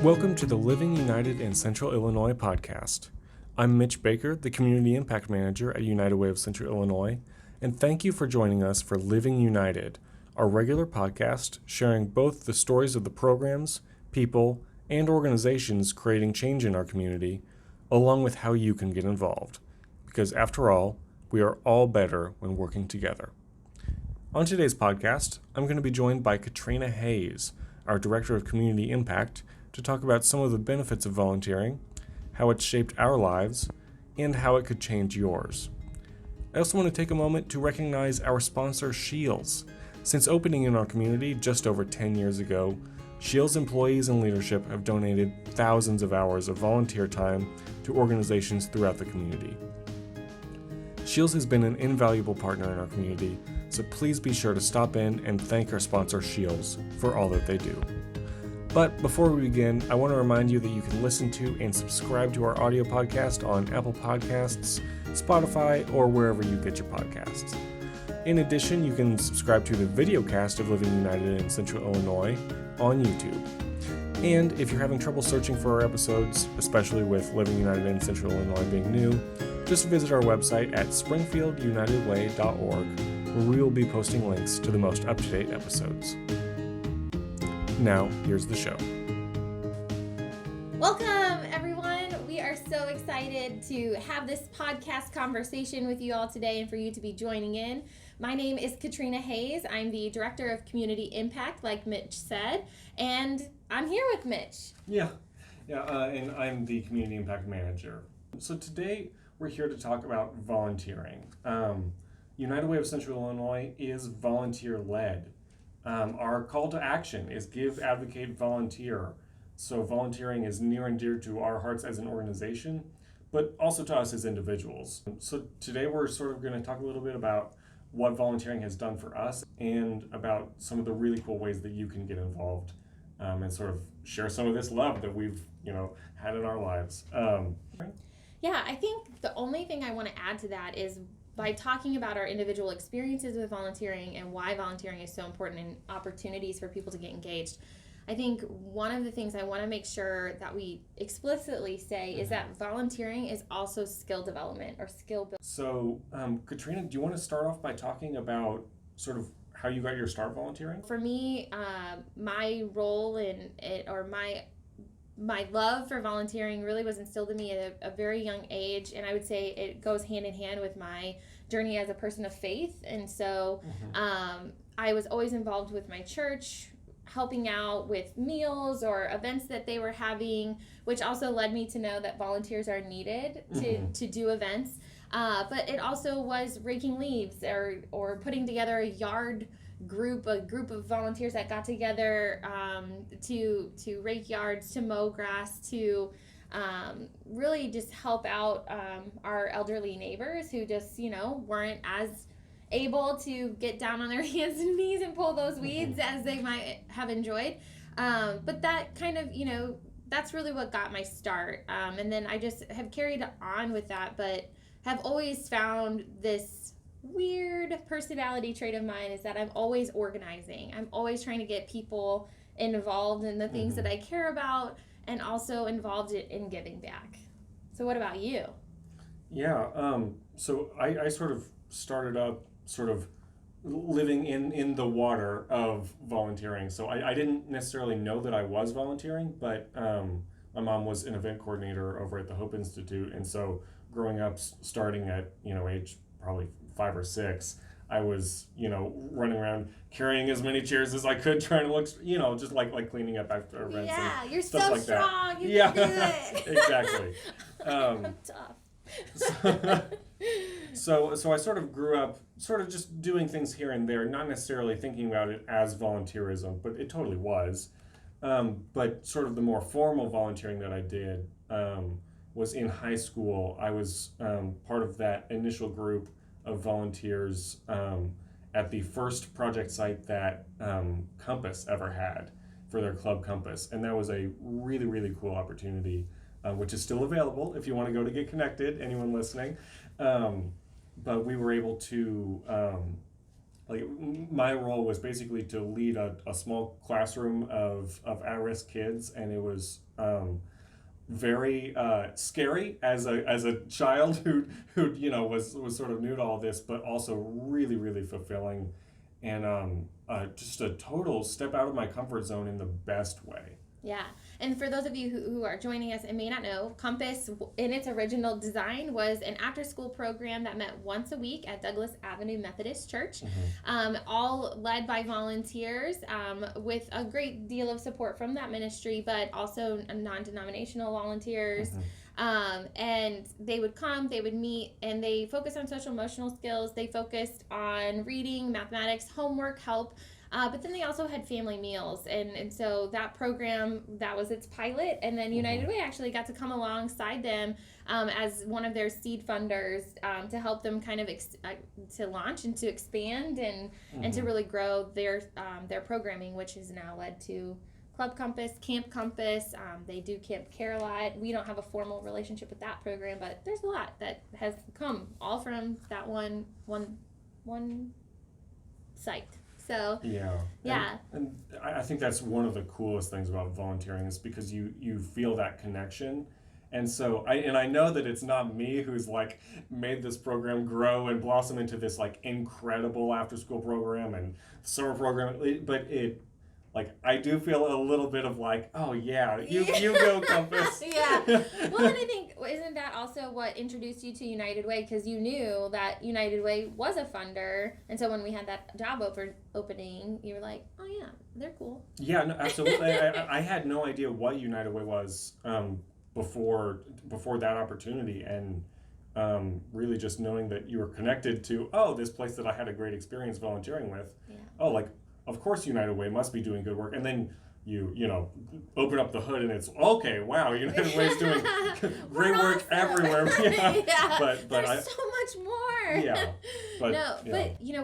Welcome to the Living United in Central Illinois podcast. I'm Mitch Baker, the Community Impact Manager at United Way of Central Illinois, and thank you for joining us for Living United, our regular podcast sharing both the stories of the programs, people, and organizations creating change in our community, along with how you can get involved. Because after all, we are all better when working together. On today's podcast, I'm going to be joined by Katrina Hayes, our Director of Community Impact, to talk about some of the benefits of volunteering, how it's shaped our lives, and how it could change yours. I also want to take a moment to recognize our sponsor, Shields. Since opening in our community just over 10 years ago, Shields employees and leadership have donated thousands of hours of volunteer time to organizations throughout the community. Shields has been an invaluable partner in our community, so please be sure to stop in and thank our sponsor, Shields, for all that they do. But before we begin, I want to remind you that you can listen to and subscribe to our audio podcast on Apple Podcasts, Spotify, or wherever you get your podcasts. In addition, you can subscribe to the video cast of Living United in Central Illinois on YouTube. And if you're having trouble searching for our episodes, especially with Living United in Central Illinois being new, just visit our website at springfieldunitedway.org, where we will be posting links to the most up-to-date episodes. Now, here's the show. Welcome, everyone. We are so excited to have this podcast conversation with you all today and for you to be joining in. My name is Katrina Hayes. I'm the Director of Community Impact, like Mitch said, and I'm here with Mitch. And I'm the Community Impact Manager. So today, we're here to talk about volunteering. United Way of Central Illinois is volunteer-led. Our call to action is give, advocate, volunteer. So volunteering is near and dear to our hearts as an organization, but also to us as individuals. So today we're sort of going to talk a little bit about what volunteering has done for us and about some of the really cool ways that you can get involved and sort of share some of this love that we've, had in our lives. I think the only thing I want to add to that is by talking about our individual experiences with volunteering and why volunteering is so important and opportunities for people to get engaged, I think one of the things I want to make sure that we explicitly say is that volunteering is also skill development or skill building. So, Katrina, do you want to start off by talking about sort of how you got your start volunteering? For me, my role in it, or my love for volunteering really was instilled in me at a very young age, and I would say it goes hand in hand with my journey as a person of faith. And so I was always involved with my church, helping out with meals or events that they were having, which also led me to know that volunteers are needed to do events. But it also was raking leaves or putting together a group of volunteers that got together to rake yards, to mow grass, to really just help out our elderly neighbors who just weren't as able to get down on their hands and knees and pull those weeds as they might have enjoyed. But that kind of that's really what got my start, and then I just have carried on with that, but have always found this weird personality trait of mine is that I'm always organizing. I'm always trying to get people involved in the things that I care about and also involved in giving back. So what about you? So I sort of started up sort of living in the water of volunteering. So I didn't necessarily know that I was volunteering, but my mom was an event coordinator over at the Hope Institute. And so growing up, starting at, age probably 5 or 6, I was, running around carrying as many chairs as I could, trying to look, just like cleaning up after events. Yeah, you're stuff so like strong. That. You can do it. Exactly. I'm tough. So I sort of grew up sort of just doing things here and there, not necessarily thinking about it as volunteerism, but it totally was. But sort of the more formal volunteering that I did was in high school. I was part of that initial group of volunteers at the first project site that Compass ever had for their Club Compass. And that was a really, really cool opportunity, which is still available if you want to go to get connected, anyone listening. But we were able to like my role was basically to lead a small classroom of at-risk kids, and it was very scary as a child who was sort of new to all this, but also really really fulfilling, and just a total step out of my comfort zone in the best way. Yeah. And for those of you who are joining us and may not know, Compass, in its original design, was an after school program that met once a week at Douglas Avenue Methodist Church, all led by volunteers, with a great deal of support from that ministry, but also non denominational volunteers. And they would come, they would meet, and they focused on social emotional skills. They focused on reading, mathematics, homework help. But then they also had family meals. And so that program, that was its pilot. And then United Way actually got to come alongside them as one of their seed funders to help them kind of to launch and to expand and to really grow their programming, which has now led to Club Compass, Camp Compass. They do Camp Care a lot. We don't have a formal relationship with that program, but there's a lot that has come all from that one site. So yeah. And I think that's one of the coolest things about volunteering is because you feel that connection. And so I know that it's not me who's like made this program grow and blossom into this like incredible after school program and summer program, but like I do feel a little bit of like, oh yeah, you go Compass. Yeah. Well, and I think isn't that also what introduced you to United Way, because you knew that United Way was a funder, and so when we had that job opening, you were like, oh yeah, they're cool. Yeah, no, absolutely. I had no idea what United Way was before that opportunity, and really just knowing that you were connected to this place that I had a great experience volunteering with. Yeah. Like, of course United Way must be doing good work. And then you open up the hood and it's okay, wow, United Way is doing great work everywhere. Yeah. But there's so much more. Yeah. But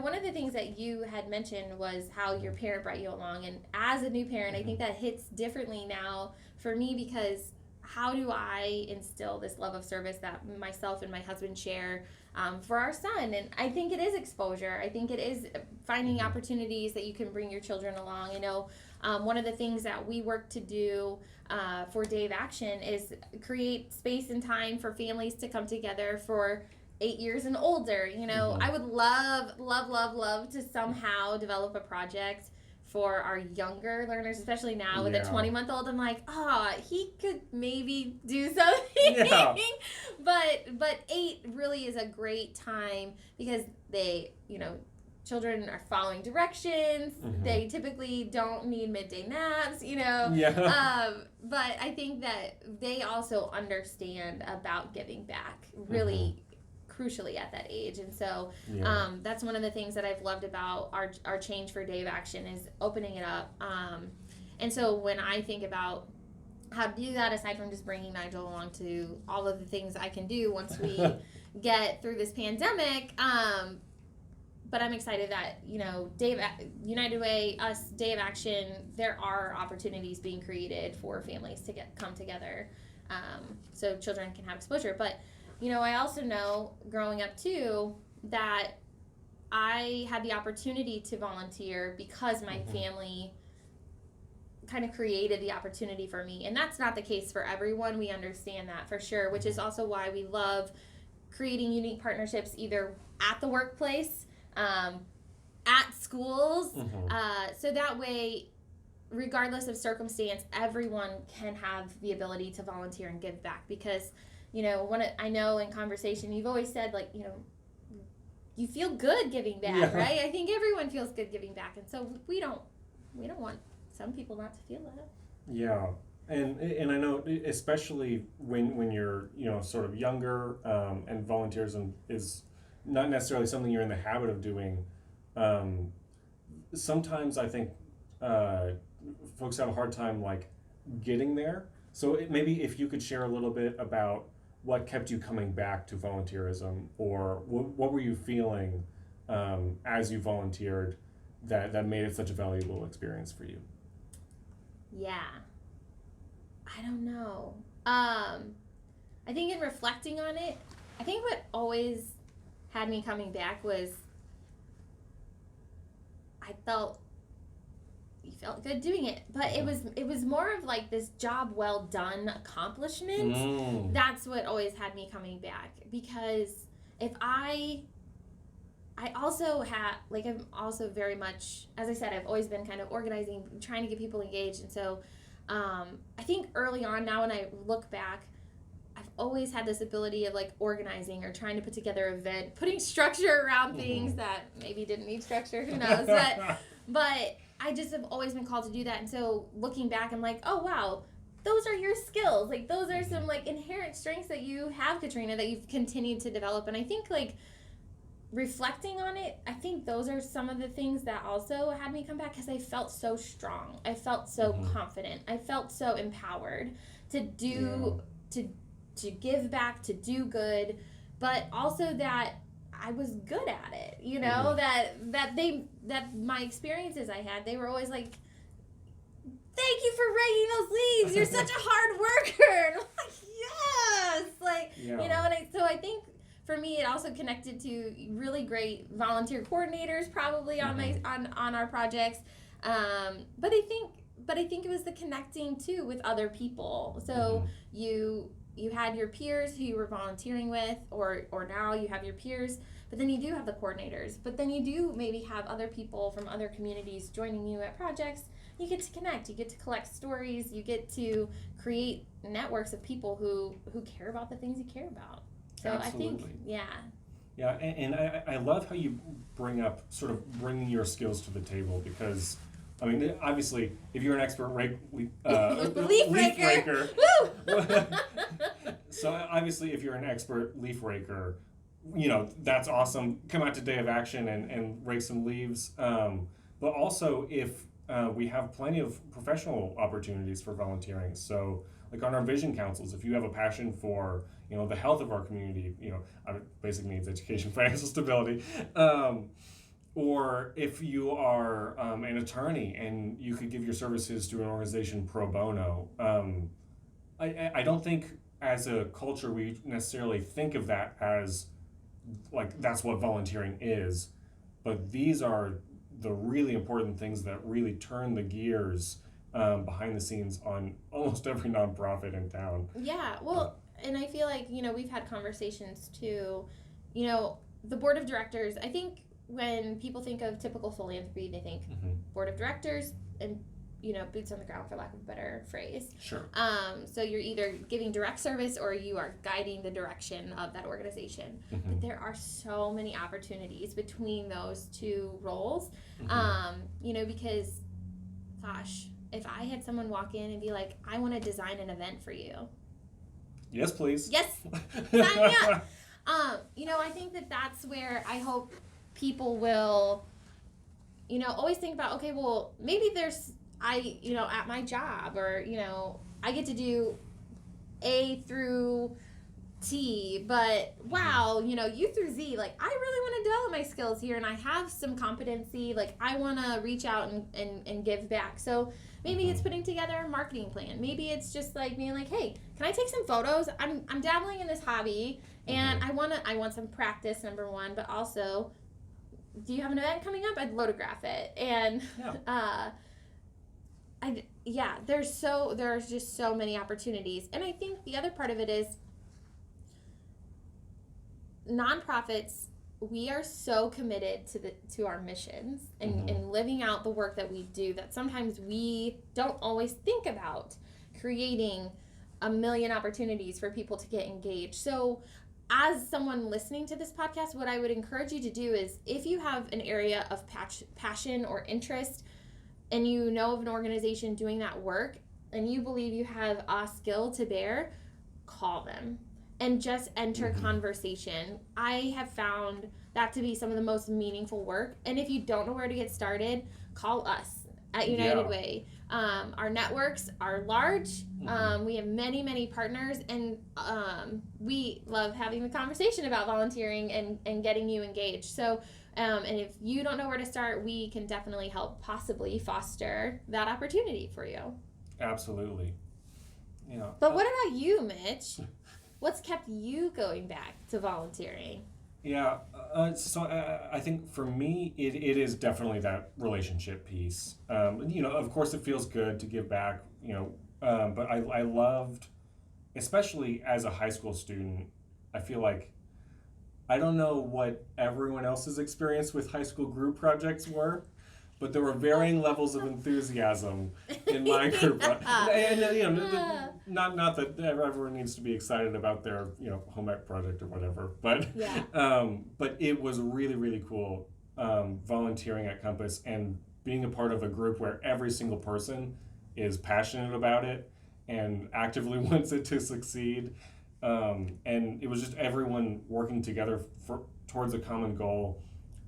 one of the things that you had mentioned was how your parent brought you along, and as a new parent, I think that hits differently now for me, because how do I instill this love of service that myself and my husband share for our son? And I think it is exposure. I think it is finding opportunities that you can bring your children along. I know one of the things that we work to do for Day of Action is create space and time for families to come together for 8 years and older. I would love to somehow develop a project for our younger learners, especially now with a 20-month-old. I'm like, he could maybe do something. Yeah. But 8 really is a great time because they, children are following directions. They typically don't need midday naps, Yeah. But I think that they also understand about giving back really crucially at that age. And so that's one of the things that I've loved about our change for Day of Action is opening it up. And so when I think about how to do that, aside from just bringing Nigel along to all of the things I can do once we get through this pandemic, but I'm excited that, United Way, us, Day of Action, there are opportunities being created for families to come together so children can have exposure. But I also know growing up too that I had the opportunity to volunteer because my family kind of created the opportunity for me. And that's not the case for everyone. We understand that for sure, which is also why we love creating unique partnerships either at the workplace, at schools, so that way, regardless of circumstance, everyone can have the ability to volunteer and give back. Because I know in conversation you've always said, like, you feel good giving back, right? I think everyone feels good giving back, and so we don't want some people not to feel that. Yeah, and I know especially when you're sort of younger, and volunteerism is not necessarily something you're in the habit of doing. Sometimes I think folks have a hard time like getting there. So maybe if you could share a little bit about what kept you coming back to volunteerism, or what were you feeling as you volunteered that made it such a valuable experience for you? Yeah. I don't know. I think in reflecting on it, I think what always had me coming back was you felt good doing it, but it was more of like this job well done accomplishment. That's what always had me coming back, because if I also have, like, I'm also very much, as I said, I've always been kind of organizing, trying to get people engaged, and so I think early on, now when I look back, I've always had this ability of like organizing or trying to put together an event, putting structure around things that maybe didn't need structure, who knows, but I just have always been called to do that. And so looking back, I'm like, oh wow, those are your skills. Like, those are some like inherent strengths that you have, Katrina, that you've continued to develop. And I think, like, reflecting on it, I think those are some of the things that also had me come back, because I felt so strong. I felt so confident. I felt so empowered to do, to give back, to do good, but also that I was good at it, you know, that my experiences I had, they were always like, thank you for writing those leaves. You're such a hard worker. And I'm like, yes. Like, you know, and so I think for me, it also connected to really great volunteer coordinators probably on on our projects. But I think it was the connecting too with other people. So you had your peers who you were volunteering with, or now you have your peers, but then you do have the coordinators, but then you do maybe have other people from other communities joining you at projects. You get to connect, you get to collect stories, you get to create networks of people who care about the things you care about. So Absolutely. I think, Yeah, and I love how you bring up sort of bringing your skills to the table, because I mean, obviously, if you're an expert leaf raker, woo! So obviously, if you're an expert leaf raker, you know, that's awesome. Come out to Day of Action and rake some leaves. But also, if we have plenty of professional opportunities for volunteering. So, like on our vision councils, if you have a passion for, you know, the health of our community, you know, our basic needs, education, financial stability. Or if you are an attorney and you could give your services to an organization pro bono, I don't think as a culture we necessarily think of that as like that's what volunteering is, but these are the really important things that really turn the gears behind the scenes on almost every nonprofit in town. Yeah, well, and I feel like, you know, we've had conversations too, you know, the board of directors, I think when people think of typical philanthropy, they think board of directors and, you know, boots on the ground, for lack of a better phrase. Sure. So you're either giving direct service or you are guiding the direction of that organization. But there are so many opportunities between those two roles, you know, because, gosh, if I had someone walk in and be like, I want to design an event for you. Yes, please. Yes, sign me up. You know, I think that's where I hope people will, you know, always think about, okay, well, maybe you know, at my job, or, you know, I get to do A through T, but wow, you know, U through Z, like, I really want to develop my skills here, and I have some competency, like, I want to reach out and give back. So maybe it's putting together a marketing plan. Maybe it's just like being like, hey, can I take some photos? I'm dabbling in this hobby, and I want some practice, number one, but also, do you have an event coming up? I'd photograph it. And there's just so many opportunities. And I think the other part of it is nonprofits, we are so committed to our missions and living out the work that we do that sometimes we don't always think about creating a million opportunities for people to get engaged. So as someone listening to this podcast, what I would encourage you to do is, if you have an area of passion or interest, and you know of an organization doing that work, and you believe you have a skill to bear, call them and just enter conversation. I have found that to be some of the most meaningful work. And if you don't know where to get started, call us at United Way. Our networks are large. We have many, many partners, and we love having the conversation about volunteering and getting you engaged. So, and if you don't know where to start, we can definitely help possibly foster that opportunity for you. Absolutely. You know, but what about you, Mitch? What's kept you going back to volunteering? Yeah, I think for me, it is definitely that relationship piece. Of course, it feels good to give back, but I loved, especially as a high school student, I feel like I don't know what everyone else's experience with high school group projects were, but there were varying levels of enthusiasm in my group. Not that everyone needs to be excited about their home ec project or whatever, but Yeah. but it was really really cool volunteering at Compass and being a part of a group where every single person is passionate about it and actively wants it to succeed. And it was just everyone working together towards a common goal.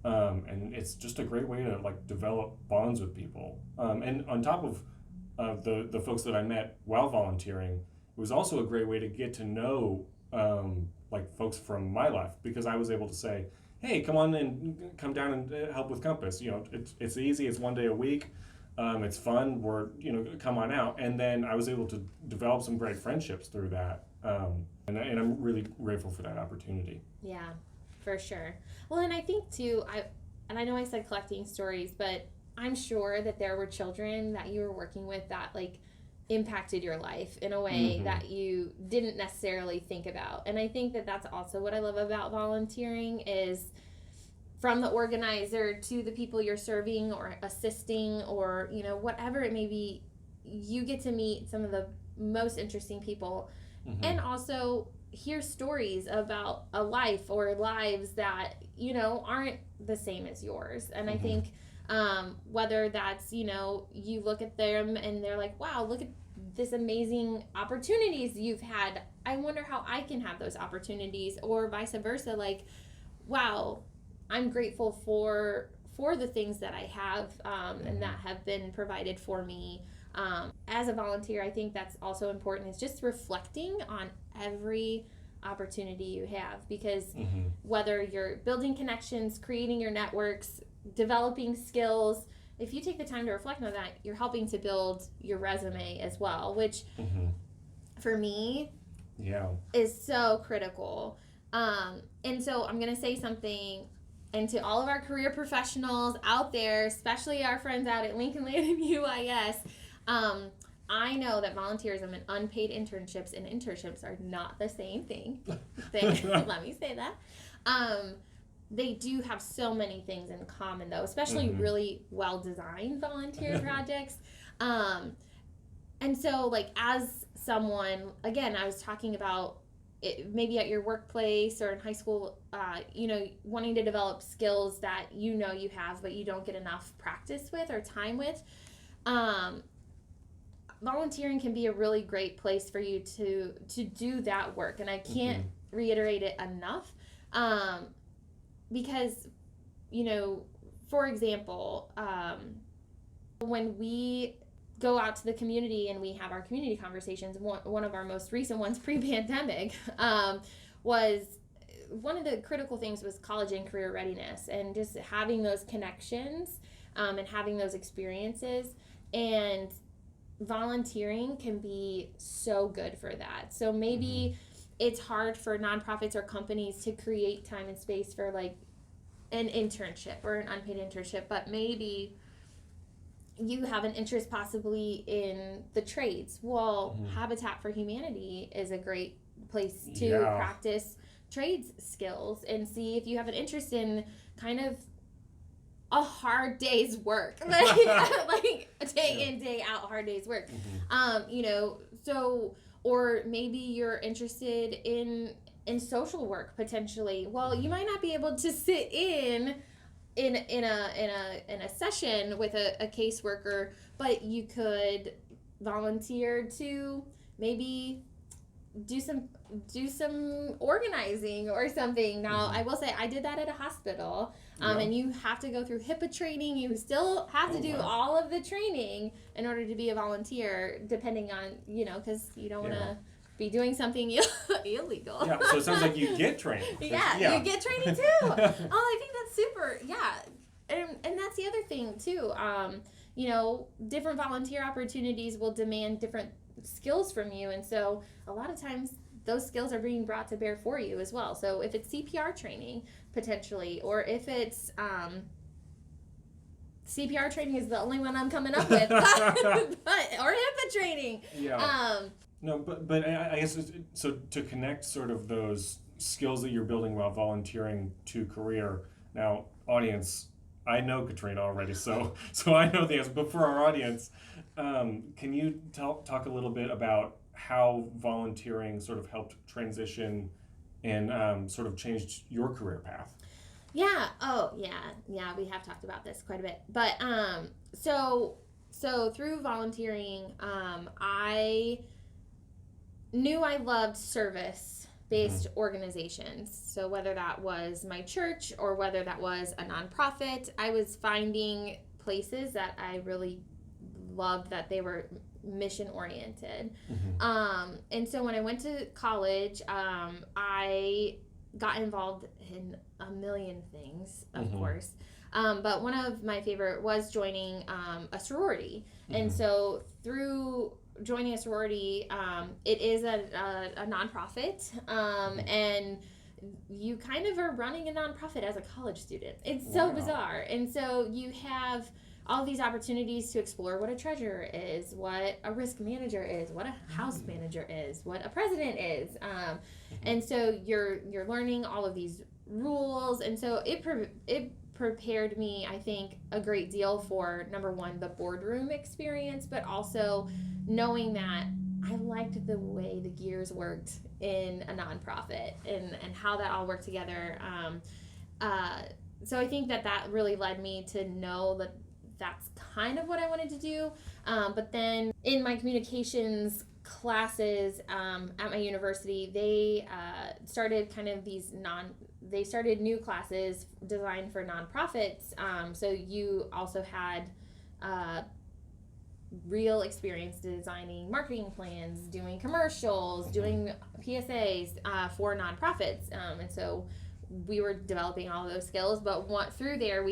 And it's just a great way to like develop bonds with people. And on top of the folks that I met while volunteering, it was also a great way to get to know like folks from my life because I was able to say, "Hey, come on and come down and help with Compass. It's easy. It's 1 day a week. It's fun. Come on out." And then I was able to develop some great friendships through that. And I'm really grateful for that opportunity. Yeah, for sure. Well, and I think too, I know I said collecting stories, but I'm sure that there were children that you were working with that like impacted your life in a way Mm-hmm. that you didn't necessarily think about. And I think that that's also what I love about volunteering is from the organizer to the people you're serving or assisting or, whatever it may be, you get to meet some of the most interesting people Mm-hmm. and also hear stories about a life or lives that aren't the same as yours. And I Mm-hmm. think whether that's you look at them and they're like, wow, look at this amazing opportunities you've had, I wonder how I can have those opportunities, or vice versa, like, wow, I'm grateful for the things that I have and Mm-hmm. that have been provided for me. As a volunteer, I think that's also important, is just reflecting on every opportunity you have, because Mm-hmm. whether you're building connections, creating your networks, developing skills, if you take the time to reflect on that, you're helping to build your resume as well, which Mm-hmm. for me Yeah. is so critical. And so I'm going to say something, and to all of our career professionals out there, especially our friends out at Lincoln Land and UIS, um, I know that volunteerism and unpaid internships are not the same thing. Let me say that. Um, they do have so many things in common, though, especially Mm-hmm. really well designed volunteer projects. Um, and so, like, as someone, again, I was talking about it, maybe at your workplace or in high school, wanting to develop skills that you have, but you don't get enough practice with or time with. Um, Volunteering can be a really great place for you to do that work, and I can't Mm-hmm. reiterate it enough, because you know, for example, when we go out to the community and we have our community conversations, one of our most recent ones pre-pandemic was one of the critical things was college and career readiness, and just having those connections and having those experiences. And volunteering can be so good for that. So Mm-hmm. maybe it's hard for nonprofits or companies to create time and space for like an internship or an unpaid internship, but maybe you have an interest possibly in the trades. Well, Mm-hmm. Habitat for Humanity is a great place to Yeah. practice trades skills and see if you have an interest in kind of a hard day's work, like day Yeah. in day out hard day's work. Mm-hmm. So or maybe you're interested in social work potentially. Well, you Mm-hmm. might not be able to sit in a session with a caseworker, but you could volunteer to maybe do some do some organizing or something. Now, Mm-hmm. I will say I did that at a hospital, Yeah. and you have to go through HIPAA training. You still have Oh to do wow. all of the training in order to be a volunteer, depending on because you don't want Yeah. to be doing something illegal. Yeah. So it sounds like you get training. Yeah, you get training too. Oh, I think that's super. Yeah, and that's the other thing too. Different volunteer opportunities will demand different skills from you, and so a lot of times those skills are being brought to bear for you as well. So if it's CPR training potentially, or if it's CPR training is the only one I'm coming up with, but or HIPAA training. Yeah. No, but I guess so to connect sort of those skills that you're building while volunteering to career. Now, audience, I know Katrina already, so I know the answer. But for our audience, can you talk a little bit about how volunteering sort of helped transition and sort of changed your career path? Yeah. Oh, yeah. We have talked about this quite a bit, but so through volunteering, I knew I loved service-based organizations. So whether that was my church or whether that was a nonprofit, I was finding places that I really loved that they were mission-oriented. And so when I went to college, I got involved in a million things, of course. But one of my favorite was joining a sorority. And so through joining a sorority, it is a nonprofit, and you kind of are running a nonprofit as a college student. It's so bizarre. And so you have all these opportunities to explore what a treasurer is, what a risk manager is, what a house manager is, what a president is. And so you're learning all of these rules. And so it prepared me, I think, a great deal for, number one, the boardroom experience, but also knowing that I liked the way the gears worked in a nonprofit and how that all worked together. So I think that really led me to know that that's kind of what I wanted to do. But then in my communications classes at my university, they started kind of they started new classes designed for nonprofits. So you also had real experience designing marketing plans, doing commercials, doing PSAs for nonprofits. And so we were developing all of those skills, but through there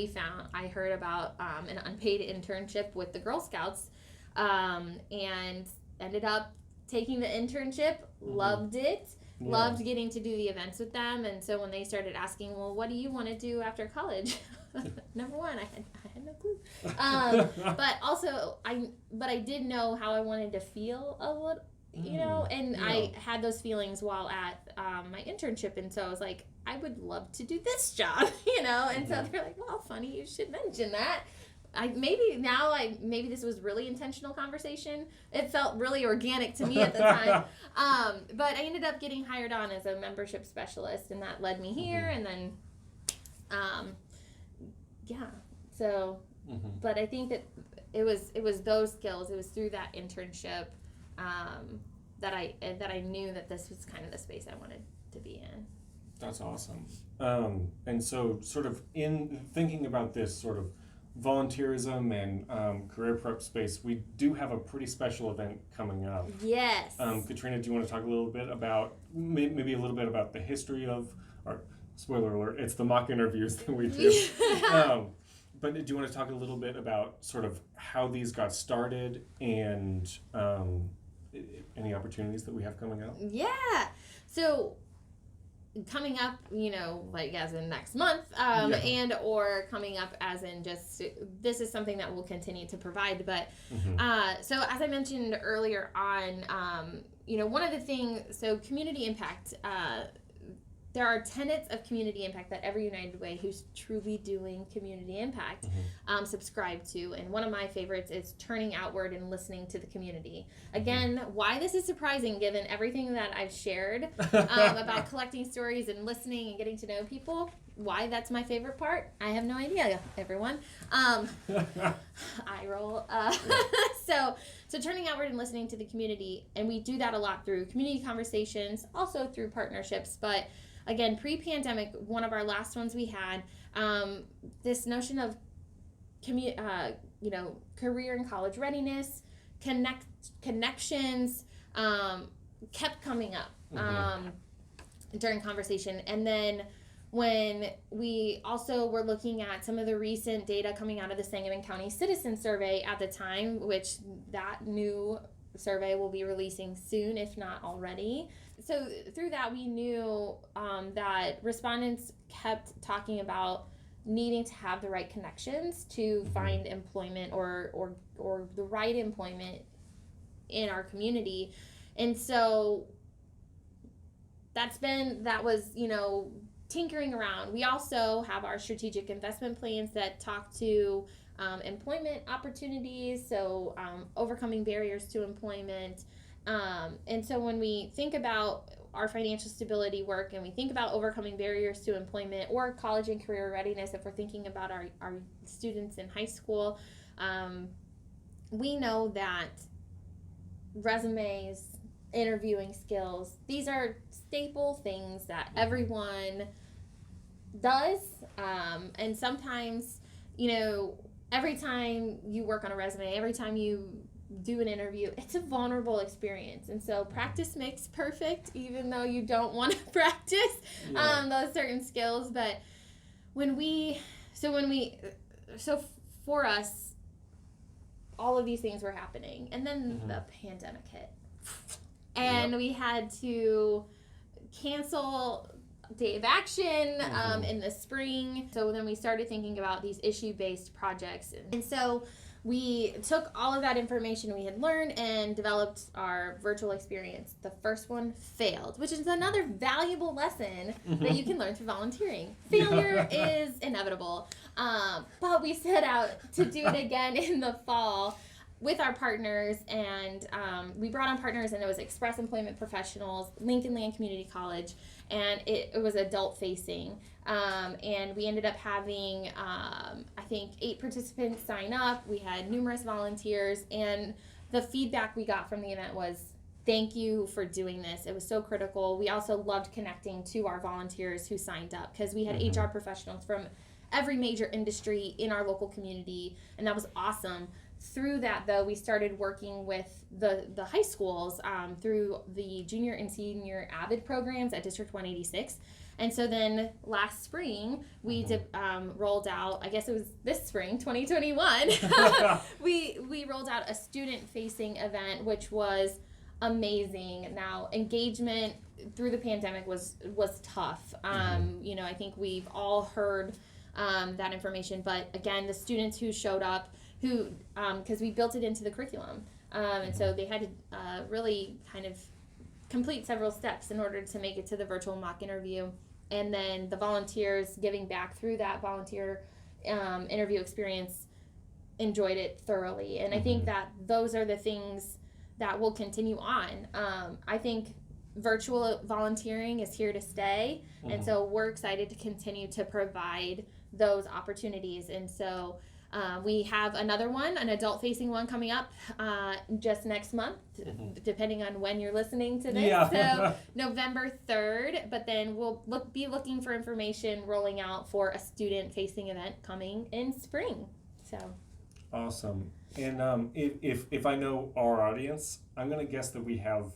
I heard about an unpaid internship with the Girl Scouts, and ended up taking the internship, loved it, loved getting to do the events with them. And so when they started asking, well, what do you want to do after college? Number one, I had no clue. But also I did know how I wanted to feel a little, and I had those feelings while at my internship. And so I was like, I would love to do this job, and so they're like, well, funny you should mention that. Maybe this was really intentional conversation. It felt really organic to me at the time. But I ended up getting hired on as a membership specialist, and that led me here. And then, so, but I think that it was those skills. It was through that internship that I knew that this was kind of the space I wanted to be in. That's awesome. And so sort of in thinking about this sort of volunteerism and career prep space, we do have a pretty special event coming up. Yes. Katrina, do you want to talk a little bit about, maybe a little bit about the history of, or spoiler alert, it's the mock interviews that we do. But do you want to talk a little bit about sort of how these got started and any opportunities that we have coming up? Yeah. So coming up, like as in next month, and or coming up as in just, this is something that we'll continue to provide. But so as I mentioned earlier on, one of the things, so community impact, there are tenets of community impact that every United Way who's truly doing community impact subscribe to. And one of my favorites is turning outward and listening to the community. Again, why this is surprising given everything that I've shared about collecting stories and listening and getting to know people, why that's my favorite part, I have no idea, everyone. I roll. So turning outward and listening to the community, and we do that a lot through community conversations, also through partnerships, but again, pre-pandemic, one of our last ones we had, this notion of career and college readiness, connections, kept coming up during conversation. And then when we also were looking at some of the recent data coming out of the Sangamon County Citizen Survey at the time, which that new survey will be releasing soon, if not already. so through that, we knew that respondents kept talking about needing to have the right connections to find employment or the right employment in our community. And so that was, tinkering around. We also have our strategic investment plans that talk to employment opportunities, so overcoming barriers to employment. And so when we think about our financial stability work and we think about overcoming barriers to employment or college and career readiness, if we're thinking about our students in high school, we know that resumes, interviewing skills, these are staple things that everyone does. And sometimes, every time you work on a resume, every time you do an interview, it's a vulnerable experience. And so practice makes perfect, even though you don't want to practice those certain skills. But for us, all of these things were happening. And then the pandemic hit. And we had to cancel Day of Action in the spring. So then we started thinking about these issue-based projects. And so we took all of that information we had learned and developed our virtual experience. The first one failed, which is another valuable lesson that you can learn through volunteering. Failure is inevitable. But we set out to do it again in the fall with our partners, and we brought on partners, and it was Express Employment Professionals, Lincoln Land Community College, and it was adult facing. And we ended up having, I think, 8 participants sign up. We had numerous volunteers, and the feedback we got from the event was, thank you for doing this. It was so critical. We also loved connecting to our volunteers who signed up, because we had HR professionals from every major industry in our local community, and that was awesome. Through that, though, we started working with the high schools through the junior and senior AVID programs at District 186. And so then last spring, we rolled out, I guess it was this spring, 2021, we rolled out a student-facing event, which was amazing. Now, engagement through the pandemic was tough. I think we've all heard that information. But again, the students who showed up, because we built it into the curriculum, and so they had to really kind of complete several steps in order to make it to the virtual mock interview. And then the volunteers giving back through that volunteer interview experience enjoyed it thoroughly. And I think that those are the things that will continue on. I think virtual volunteering is here to stay, and so we're excited to continue to provide those opportunities. And so we have another one, an adult-facing one, coming up just next month, depending on when you're listening to this. So November 3rd, but then we'll be looking for information rolling out for a student-facing event coming in spring. So awesome. And if I know our audience, I'm going to guess that we have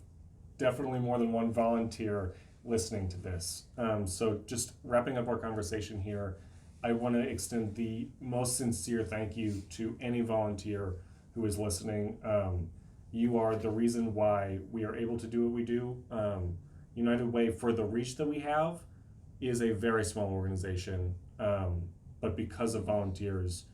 definitely more than one volunteer listening to this. So just wrapping up our conversation here, I want to extend the most sincere thank you to any volunteer who is listening. You are the reason why we are able to do what we do. United Way, for the reach that we have, is a very small organization, but because of volunteers,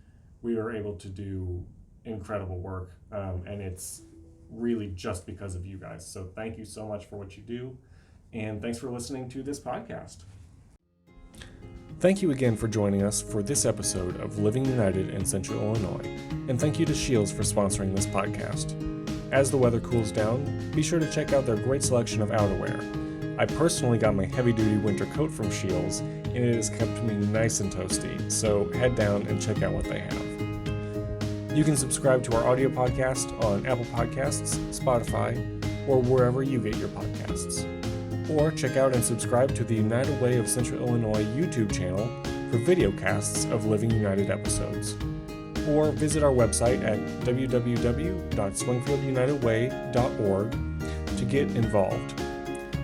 we are able to do incredible work, and it's really just because of you guys. So thank you so much for what you do, and thanks for listening to this podcast. Thank you again for joining us for this episode of Living United in Central Illinois, and thank you to Shields for sponsoring this podcast. As the weather cools down, be sure to check out their great selection of outerwear. I personally got my heavy-duty winter coat from Shields, and it has kept me nice and toasty, so head down and check out what they have. You can subscribe to our audio podcast on Apple Podcasts, Spotify, or wherever you get your podcasts. Or check out and subscribe to the United Way of Central Illinois YouTube channel for videocasts of Living United episodes. Or visit our website at www.swingfieldunitedway.org to get involved.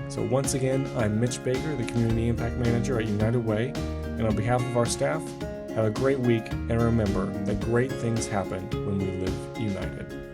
So once again, I'm Mitch Baker, the Community Impact Manager at United Way, and on behalf of our staff, have a great week, and remember that great things happen when we live united.